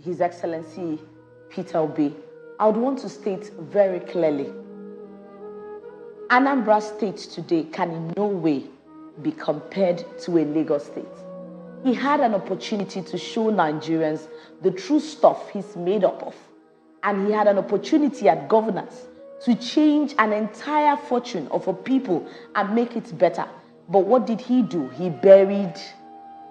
His Excellency Peter Obi, I would want to state very clearly, Anambra State today can in no way be compared to a Lagos State. He had an opportunity to show Nigerians the true stuff he's made up of. And he had an opportunity at governance to change an entire fortune of a people and make it better. But what did he do? He buried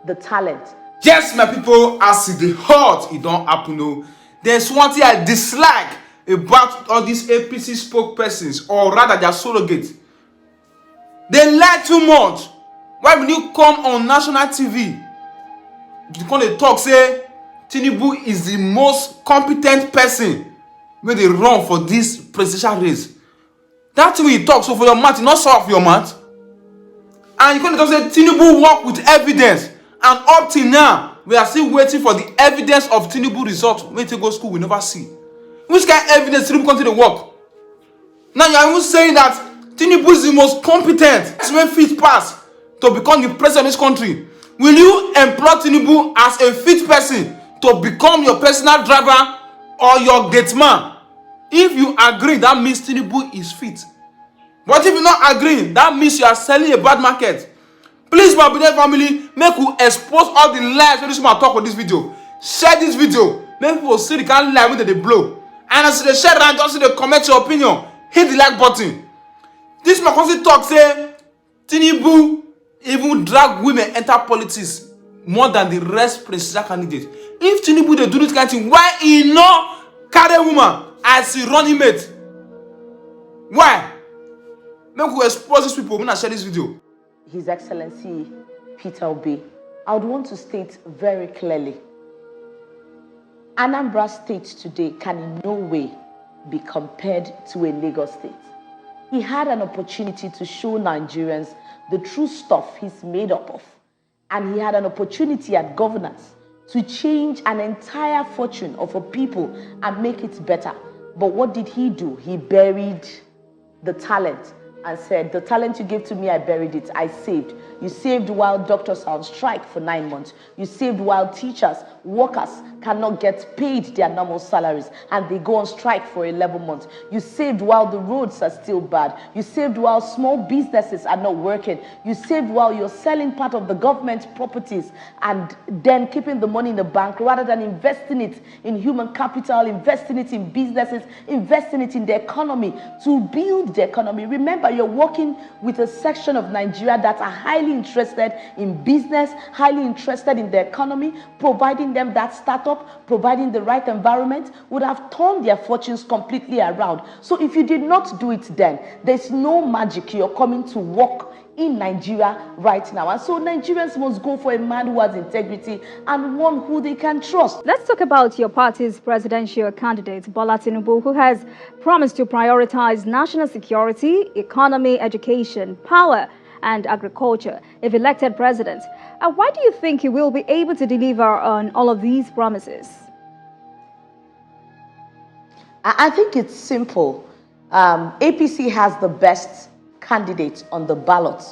the talent. Yes, my people, as the hurt, it don't happen. No. There's one thing I dislike about all these APC spokespersons, or rather their surrogates. They lie too much. Why when you come on national TV, you come talk say Tinubu is the most competent person when they run for this presidential race. That's when you talk, so for your mouth, you not solve your mouth. And you can't say Tinubu work with evidence. And up till now, we are still waiting for the evidence of Tinubu result. When you go to school, we never see. Which kind of evidence Tinubu continue to work? Now you are even saying that Tinubu is the most competent. It's when fit pass to become the president of this country. Will you employ Tinubu as a fit person to become your personal driver or your gate man? If you agree, that means Tinubu is fit. But if you not agree, that means you are selling a bad market. Please, my beloved family, make we expose all the lies when this man talk on this video. Share this video. Make people see the kind of lie when they blow. And as they share around, just they comment your opinion. Hit the like button. This man constantly talk say Tinubu even drag women enter politics more than the rest presidential candidates. If Tinubu they do this kind of thing, why he not carry woman as a running mate? Why? Make we expose these people when I share this video. His Excellency Peter Obi, I would want to state very clearly, Anambra State today can in no way be compared to a Lagos State. He had an opportunity to show Nigerians the true stuff he's made up of. And he had an opportunity at governance to change an entire fortune of a people and make it better. But what did he do? He buried the talent and said, the talent you gave to me, I buried it, I saved. You saved while doctors are on strike for 9 months. You saved while teachers, workers cannot get paid their normal salaries and they go on strike for 11 months. You saved while the roads are still bad. You saved while small businesses are not working. You saved while you're selling part of the government properties and then keeping the money in the bank rather than investing it in human capital, investing it in businesses, investing it in the economy to build the economy. Remember, you're working with a section of Nigeria that are highly interested in business, highly interested in the economy. Providing them that startup, providing the right environment would have turned their fortunes completely around. So if you did not do it then, there's no magic you're coming to work in Nigeria right now. And so Nigerians must go for a man who has integrity and one who they can trust. Let's talk about your party's presidential candidate, Bola Tinubu, who has promised to prioritize national security, economy, education, power, and agriculture if elected president. Why do you think he will be able to deliver on all of these promises? I think it's simple. APC has the best candidate on the ballot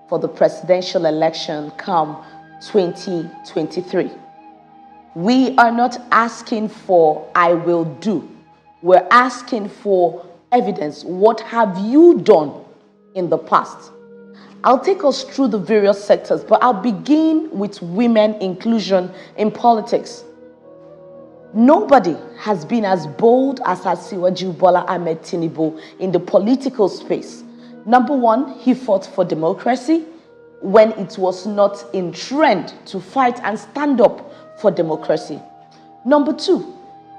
for the presidential election come 2023. We are not asking for I will do. We're asking for evidence. What have you done in the past? I'll take us through the various sectors, but I'll begin with women inclusion in politics. Nobody has been as bold as Asiwaju Bola Ahmed Tinubu in the political space. Number one, he fought for democracy when it was not in trend to fight and stand up for democracy. Number two,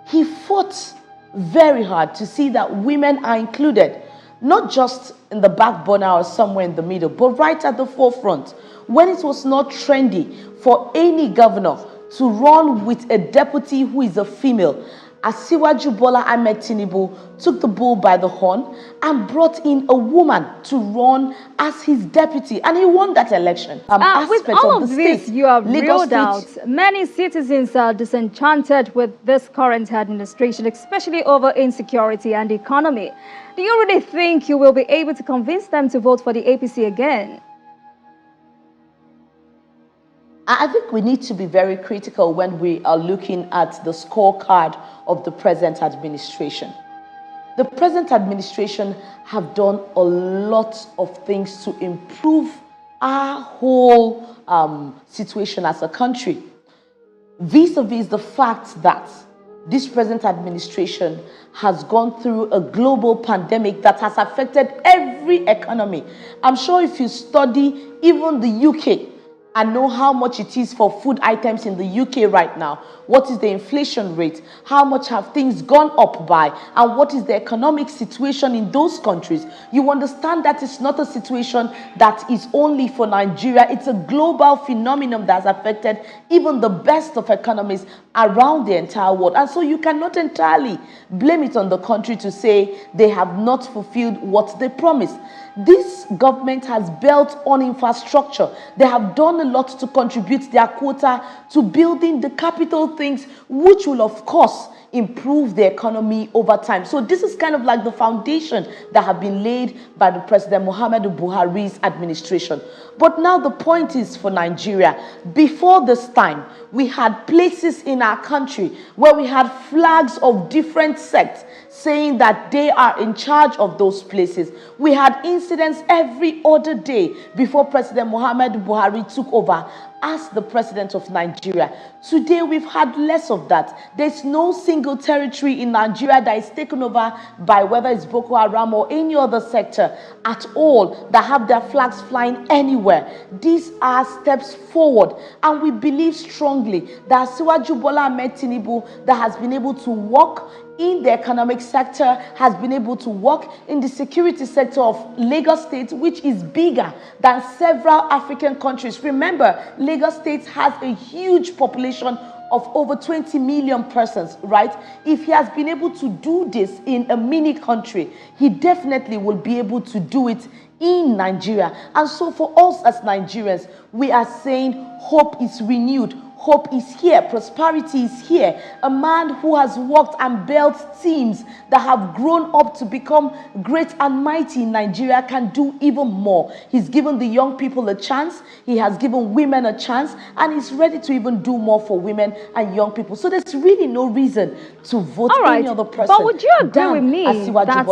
he fought very hard to see that women are included, not just in the back burner or somewhere in the middle, but right at the forefront, when it was not trendy for any governor to run with a deputy who is a female. Asiwaju Bola Ahmed Tinubu took the bull by the horn and brought in a woman to run as his deputy, and he won that election. With all of this you have reeled out, many citizens are disenchanted with this current administration, especially over insecurity and economy. Do you really think you will be able to convince them to vote for the APC again? I think we need to be very critical when we are looking at the scorecard of the present administration. The present administration have done a lot of things to improve our whole situation as a country. Vis-a-vis the fact that this present administration has gone through a global pandemic that has affected every economy. I'm sure if you study even the UK, and know how much it is for food items in the UK right now. What is the inflation rate? How much have things gone up by? And what is the economic situation in those countries? You understand that it's not a situation that is only for Nigeria. It's a global phenomenon that has affected even the best of economies around the entire world. And so you cannot entirely blame it on the country to say they have not fulfilled what they promised. This government has built on infrastructure. They have done a lot to contribute their quota to building the capital things, which will, of course, improve the economy over time. So this is kind of like the foundation that have been laid by the President Muhammadu Buhari's administration. But now the point is for Nigeria, before this time, we had places in our country where we had flags of different sects saying that they are in charge of those places. We had incidents every other day before President Muhammadu Buhari took over as the president of Nigeria. Today, we've had less of that. There's no single territory in Nigeria that is taken over by whether it's Boko Haram or any other sector at all that have their flags flying anywhere. These are steps forward, and we believe strongly that Asiwaju Bola Ahmed Tinubu that has been able to work in the economic sector, has been able to work in the security sector of Lagos State, which is bigger than several African countries. Remember, Lagos State has a huge population of over 20 million persons, right? If he has been able to do this in a mini country, he definitely will be able to do it in Nigeria. And so for us as Nigerians, we are saying hope is renewed. Hope is here. Prosperity is here. A man who has worked and built teams that have grown up to become great and mighty in Nigeria can do even more. He's given the young people a chance. He has given women a chance. And he's ready to even do more for women and young people. So there's really no reason to vote any other person. But would you agree with me that